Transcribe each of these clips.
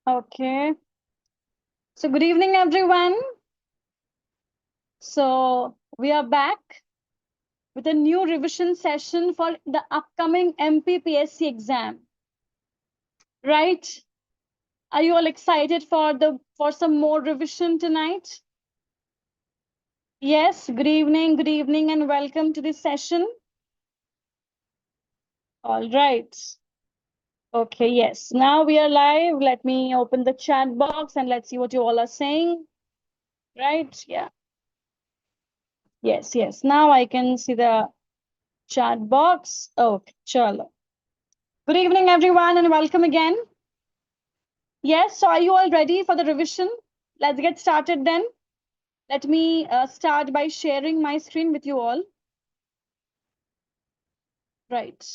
Okay. So good evening, everyone. So we are back with a new revision session for the upcoming MPPSC exam. Right? Are you all excited for some more revision tonight? Yes, good evening, and welcome to this session. All right. Okay, yes. Now we are live. Let me open the chat box and let's see what you all are saying. Right? Yeah. Yes. Now I can see the chat box. Okay, chalo. Good evening, everyone, and welcome again. Yes, so are you all ready for the revision? Let's get started then. Let me start by sharing my screen with you all. Right.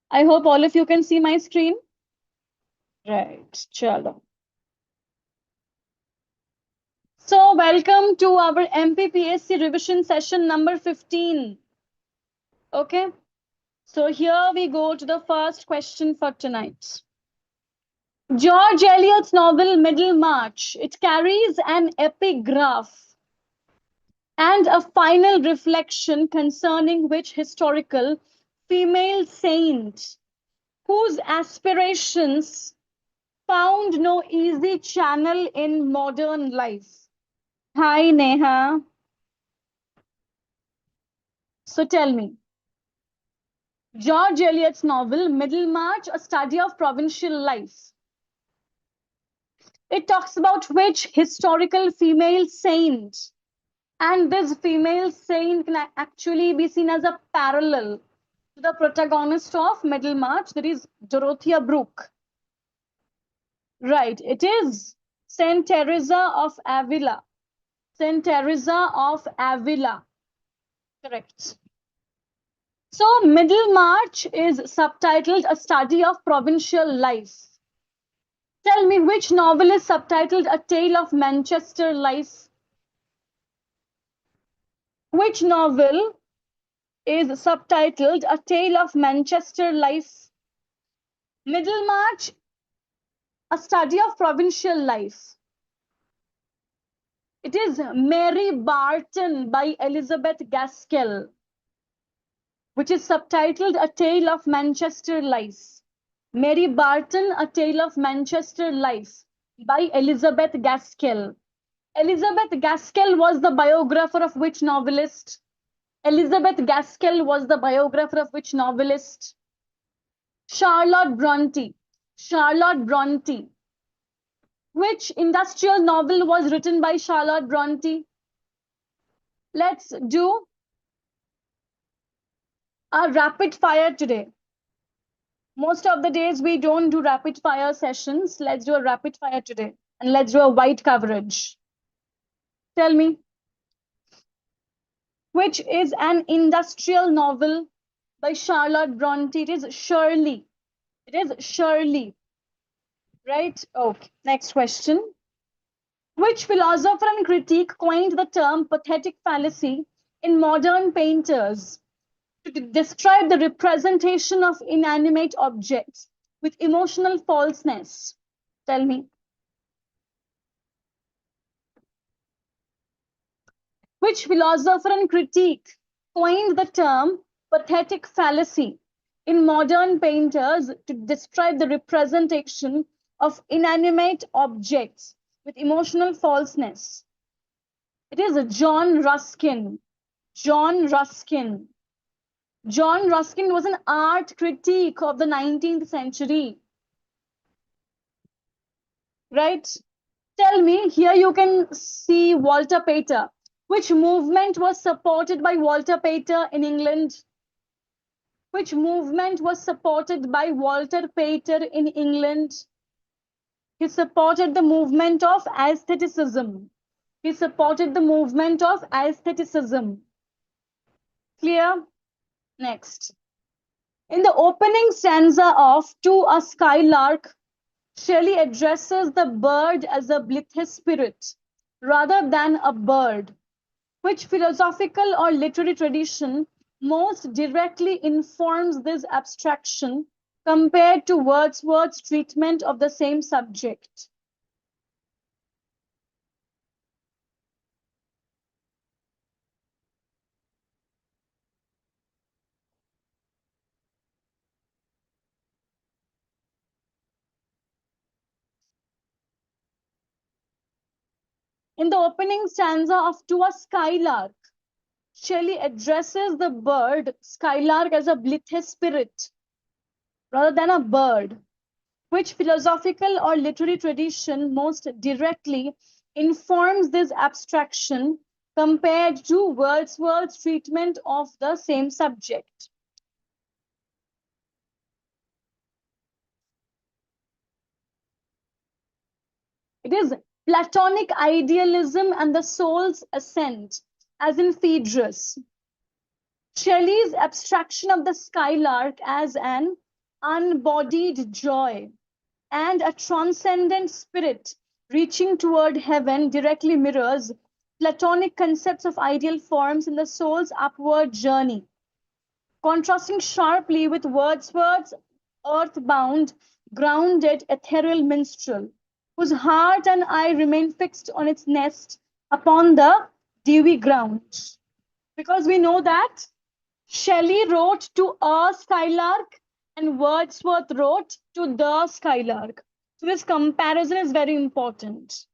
I hope all of you can see my screen. Right, chalo. So welcome to our MPPSC revision session number 15. Okay, so here we go to the first question for tonight. George Eliot's novel Middlemarch, it carries an epigraph and a final reflection concerning which historical female saint whose aspirations found no easy channel in modern life. Hi, Neha. So tell me, George Eliot's novel Middlemarch, a study of provincial life. It talks about which historical female saint, and this female saint can actually be seen as a parallel to the protagonist of Middlemarch, that is Dorothea Brooke. Right, it is Saint Teresa of Avila. Saint Teresa of Avila. Correct. So Middlemarch is subtitled A Study of Provincial Life. Tell me which novel is subtitled A Tale of Manchester Life? Which novel is subtitled A Tale of Manchester Life? Middlemarch, A Study of Provincial Life. It is Mary Barton by Elizabeth Gaskell, which is subtitled A Tale of Manchester Life. Mary Barton, A Tale of Manchester Life by Elizabeth Gaskell. Elizabeth Gaskell was the biographer of which novelist? Elizabeth Gaskell was the biographer of which novelist? Charlotte Bronte. Charlotte Bronte. Which industrial novel was written by Charlotte Bronte? Let's do a rapid fire today. Most of the days we don't do rapid fire sessions. Let's do a rapid fire today. And let's do a wide coverage. Tell me, which is an industrial novel by Charlotte Bronte? It is Shirley. It is Shirley. Right? Okay. Next question. Which philosopher and critic coined the term pathetic fallacy in modern painters to describe the representation of inanimate objects with emotional falseness? Tell me. Which philosopher and critic coined the term pathetic fallacy in modern painters to describe the representation of inanimate objects with emotional falseness? It is John Ruskin. John Ruskin. John Ruskin was an art critic of the 19th century. Right? Tell me, here you can see Walter Pater. Which movement was supported by Walter Pater in England? Which movement was supported by Walter Pater in England? He supported the movement of aestheticism. He supported the movement of aestheticism. Clear? Next. In the opening stanza of To a Skylark, Shelley addresses the bird as a blithe spirit rather than a bird. Which philosophical or literary tradition most directly informs this abstraction compared to Wordsworth's treatment of the same subject? In the opening stanza of To a Skylark, Shelley addresses the bird skylark as a blithe spirit rather than a bird. Which philosophical or literary tradition most directly informs this abstraction compared to Wordsworth's treatment of the same subject? It is Platonic idealism and the soul's ascent, as in Phaedrus. Shelley's abstraction of the skylark as an unbodied joy and a transcendent spirit reaching toward heaven directly mirrors Platonic concepts of ideal forms in the soul's upward journey, contrasting sharply with Wordsworth's earthbound, grounded, ethereal minstrel, whose heart and eye remain fixed on its nest upon the dewy ground. Because we know that Shelley wrote to a skylark and Wordsworth wrote to the skylark. So this comparison is very important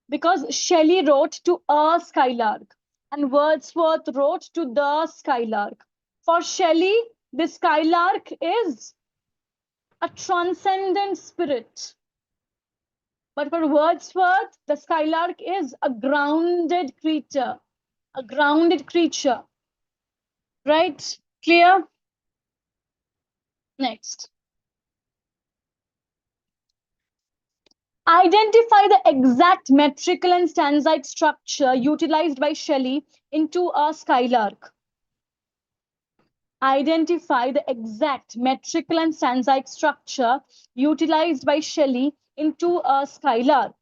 because Shelley wrote to a skylark and Wordsworth wrote to the skylark. For Shelley, the skylark is a transcendent spirit. But for Wordsworth, the skylark is a grounded creature, a grounded creature. Right? Clear? Next. Identify the exact metrical and stanzaic structure utilized by Shelley into a skylark. Identify the exact metrical and stanzaic structure utilized by Shelley into a skylark.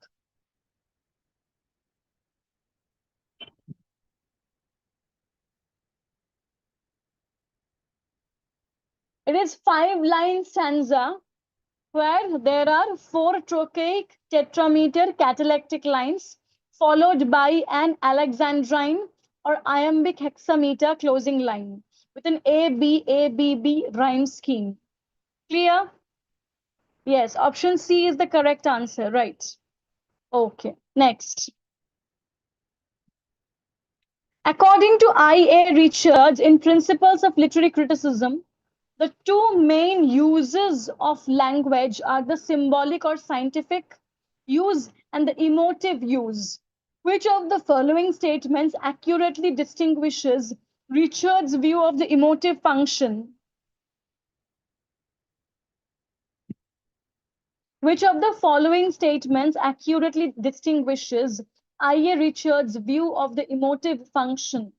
It is 5-line stanza where there are 4 trochaic tetrameter catalectic lines followed by an alexandrine or iambic hexameter closing line with an A-B rhyme scheme. Clear? Yes, option C is the correct answer, right? Okay, next. According to I.A. Richards in Principles of Literary Criticism, the two main uses of language are the symbolic or scientific use and the emotive use. Which of the following statements accurately distinguishes Richard's view of the emotive function? Which of the following statements accurately distinguishes I.A. Richards' view of the emotive function?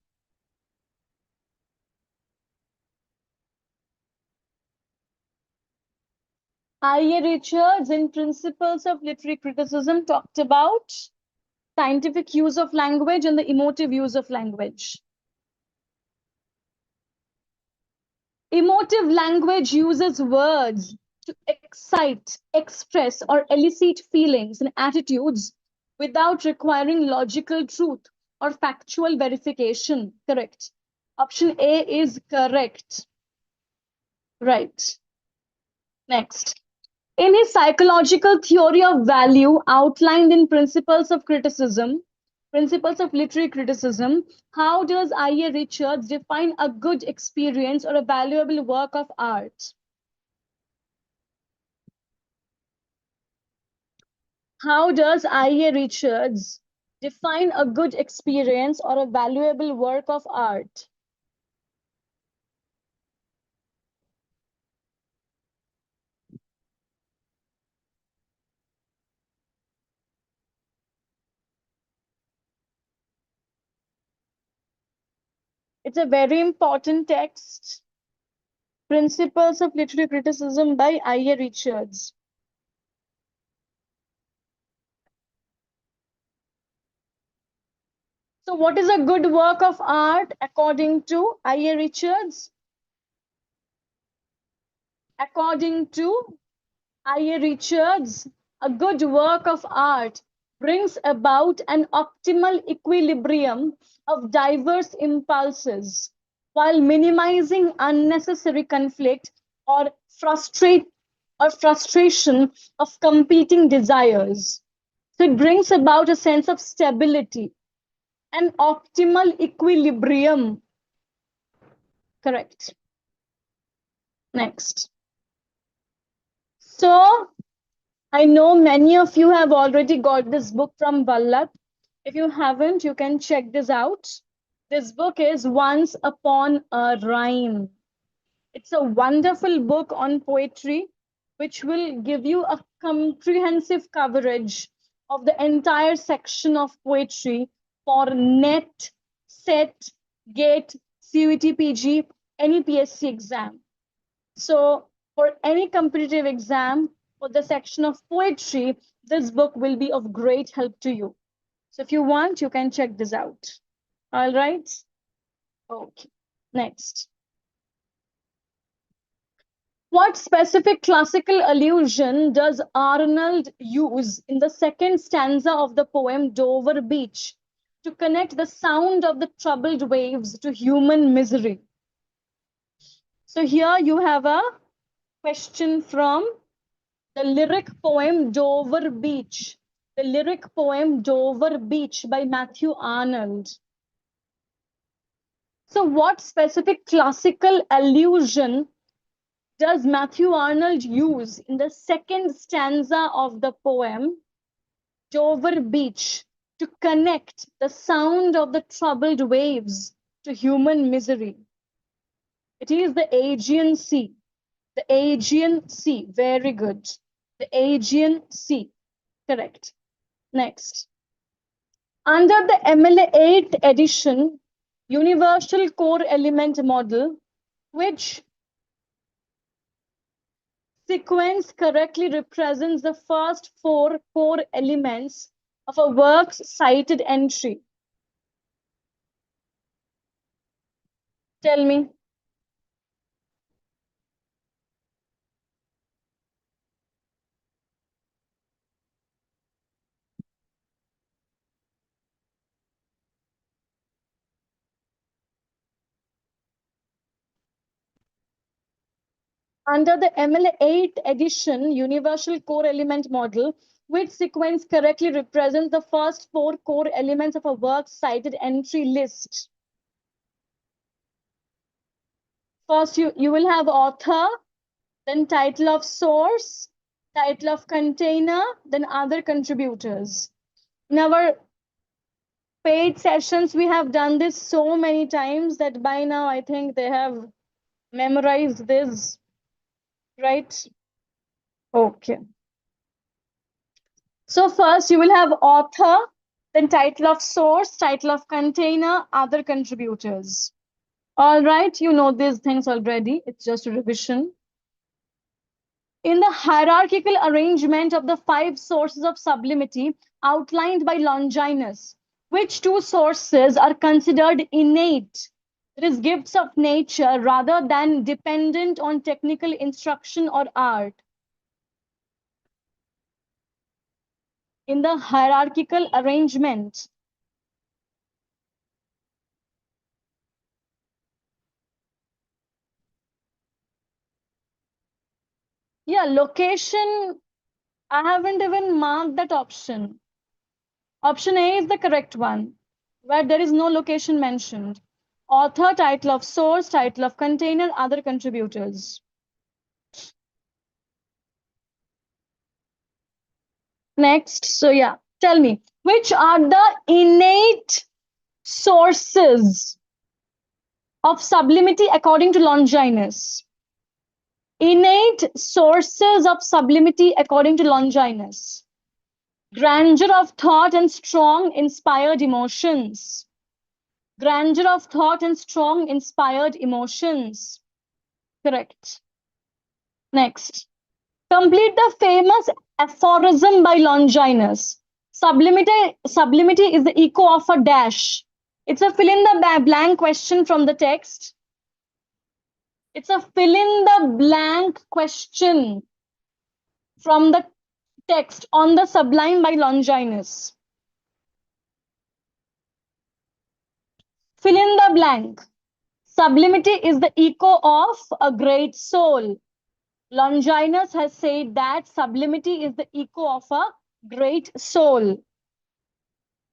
I.A. Richards in Principles of Literary Criticism talked about scientific use of language and the emotive use of language. Emotive language uses words to excite, express, or elicit feelings and attitudes without requiring logical truth or factual verification. Correct. Option A is correct. Right. Next. In his psychological theory of value outlined in Principles of Literary Criticism, how does I.A. Richards define a good experience or a valuable work of art? How does I.A. Richards define a good experience or a valuable work of art? It's a very important text, Principles of Literary Criticism by I.A. Richards. So what is a good work of art according to I.A. Richards? According to I.A. Richards, a good work of art brings about an optimal equilibrium of diverse impulses while minimizing unnecessary conflict or frustration of competing desires. So it brings about a sense of stability, an optimal equilibrium. Correct. Next. So I know many of you have already got this book from Vallath. If you haven't, you can check this out. This book is Once Upon a Rhyme. It's a wonderful book on poetry, which will give you a comprehensive coverage of the entire section of poetry for NET, SET, GATE, CUET, PG, any PSC exam. So for any competitive exam, for the section of poetry, this book will be of great help to you. So if you want, you can check this out. All right. Okay. Next. What specific classical allusion does Arnold use in the second stanza of the poem Dover Beach to connect the sound of the troubled waves to human misery? So here you have a question from the lyric poem Dover Beach. The lyric poem Dover Beach by Matthew Arnold. So what specific classical allusion does Matthew Arnold use in the second stanza of the poem Dover Beach to connect the sound of the troubled waves to human misery? It is the Aegean Sea. The Aegean Sea. Very good. The Aegean Sea. Correct. Next. Under the MLA 8th edition Universal Core Element Model, which sequence correctly represents the first 4 core elements of a work's cited entry? Tell me. Under the MLA 8th edition Universal Core Element Model, which sequence correctly represents the first 4 core elements of a work's cited entry list? First, you will have author, then title of source, title of container, then other contributors. In our paid sessions, we have done this so many times that by now I think they have memorized this, right? Okay. So first you will have author, then title of source, title of container, other contributors. All right, you know these things already. It's just a revision. In the hierarchical arrangement of the 5 sources of sublimity outlined by Longinus, which 2 sources are considered innate, that is, gifts of nature rather than dependent on technical instruction or art? In the hierarchical arrangement, yeah, location, I haven't even marked that option. Option A is the correct one, where there is no location mentioned. Author, title of source, title of container, other contributors. Next, so yeah, tell me, which are the innate sources of sublimity according to Longinus? Innate sources of sublimity according to Longinus. Grandeur of thought and strong inspired emotions. Grandeur of thought and strong inspired emotions. Correct. Next. Complete the famous aphorism by Longinus. Sublimity is the echo of a dash. It's a fill in the blank question from the text. It's a fill in the blank question from the text on the Sublime by Longinus. Fill in the blank. Sublimity is the echo of a great soul. Longinus has said that sublimity is the echo of a great soul.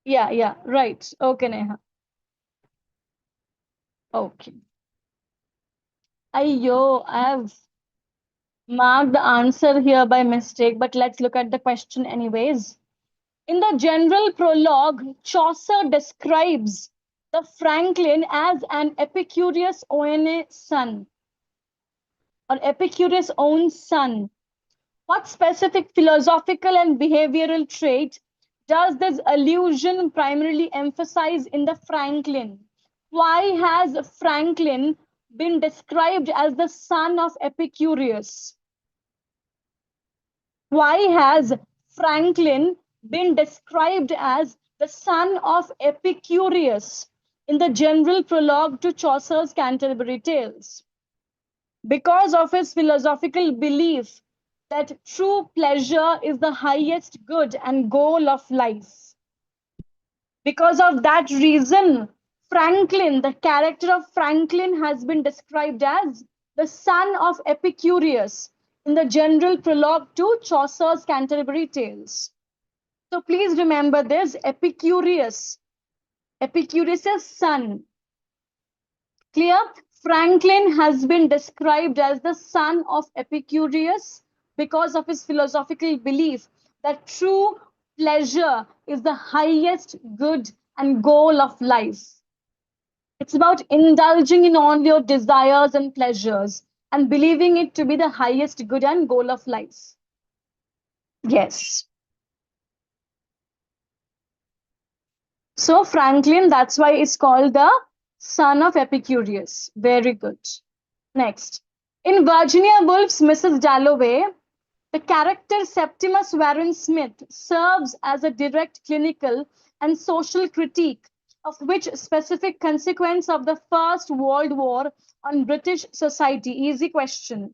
Yeah, right. Okay, Neha. Okay. I have marked the answer here by mistake, but let's look at the question anyways. In the general prologue, Chaucer describes the Franklin as an Epicurus' own son, or Epicurus' own son. What specific philosophical and behavioral trait does this allusion primarily emphasize in the Franklin? Why has Franklin been described as the son of Epicurus? Why has Franklin been described as the son of Epicurus in the general prologue to Chaucer's Canterbury Tales? Because of his philosophical belief that true pleasure is the highest good and goal of life. Because of that reason, Franklin, the character of Franklin, has been described as the son of Epicurus in the general prologue to Chaucer's Canterbury Tales. So please remember this, Epicurus, Epicurus' son. Clear? Franklin has been described as the son of Epicurus because of his philosophical belief that true pleasure is the highest good and goal of life. It's about indulging in all your desires and pleasures and believing it to be the highest good and goal of life. Yes. So Franklin, that's why it's called the son of Epicurus. Very good. Next. In Virginia Woolf's Mrs. Dalloway, the character Septimus Warren Smith serves as a direct clinical and social critique of which specific consequence of the First World War on British society? Easy question.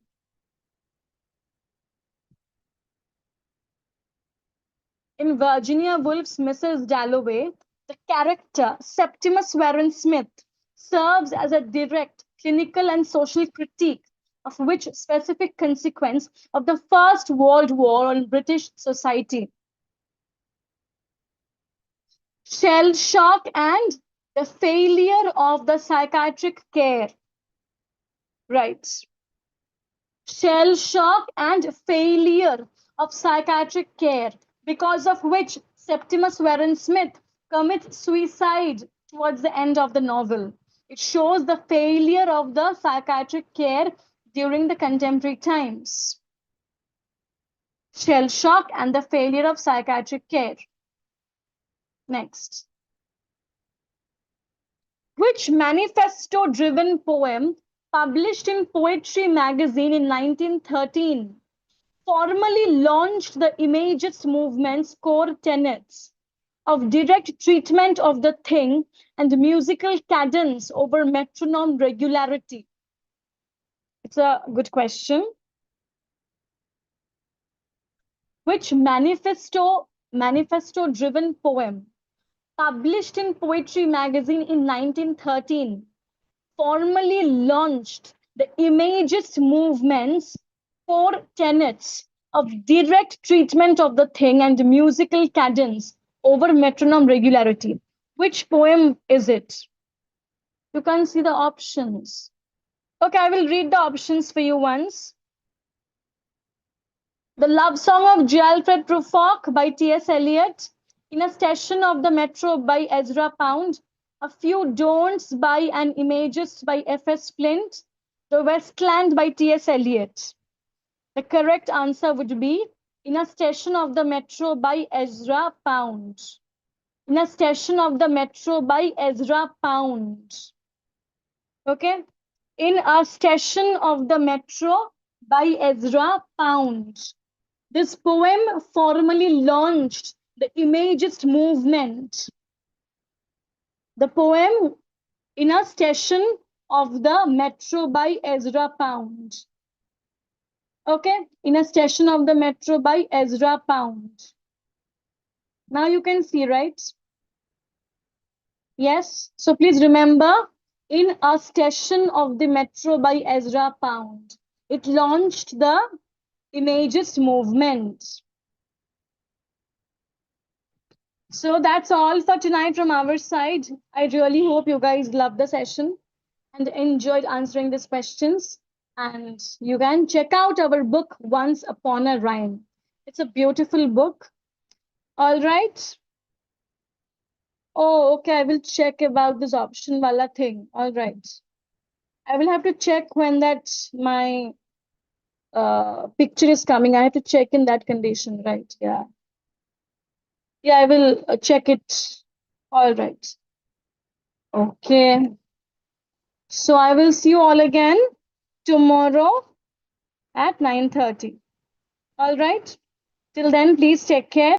In Virginia Woolf's Mrs. Dalloway, the character Septimus Warren Smith serves as a direct clinical and social critique of which specific consequence of the First World War on British society? Shell shock and the failure of the psychiatric care. Right. Shell shock and failure of psychiatric care, because of which Septimus Warren Smith commits suicide towards the end of the novel. It shows the failure of the psychiatric care during the contemporary times. Shell shock and the failure of psychiatric care. Next. Which manifesto-driven poem published in Poetry magazine in 1913 formally launched the Imagist movement's core tenets of direct treatment of the thing and musical cadence over metronome regularity? It's a good question. Which manifesto-driven poem published in Poetry magazine in 1913 formally launched the Imagist movement's core tenets of direct treatment of the thing and musical cadence over metronome regularity? Which poem is it? You can see the options. Okay, I will read the options for you once. The Love Song of J. Alfred Prufrock by T.S. Eliot, In a Station of the Metro by Ezra Pound, A Few Don'ts by an Imagist by F.S. Flint, The Westland by T.S. Eliot. The correct answer would be In a Station of the Metro by Ezra Pound. In a Station of the Metro by Ezra Pound. Okay? In a Station of the Metro by Ezra Pound. This poem formally launched the Imagist movement. The poem In a Station of the metro by Ezra Pound. Okay, in a station of the metro by Ezra Pound. Now you can see, right? Yes. So please remember, in a station of the metro by Ezra Pound, it launched the Imagist movement. So that's all for tonight from our side. I really hope you guys loved the session and enjoyed answering these questions. And you can check out our book, Once Upon a Rhyme. It's a beautiful book. All right. Oh, okay. I will check about this option wala thing. All right. I will have to check when that my picture is coming. I have to check in that condition, right? Yeah. Yeah, I will check it. All right. Okay. So I will see you all again tomorrow at 9:30. All right. Till then, please take care.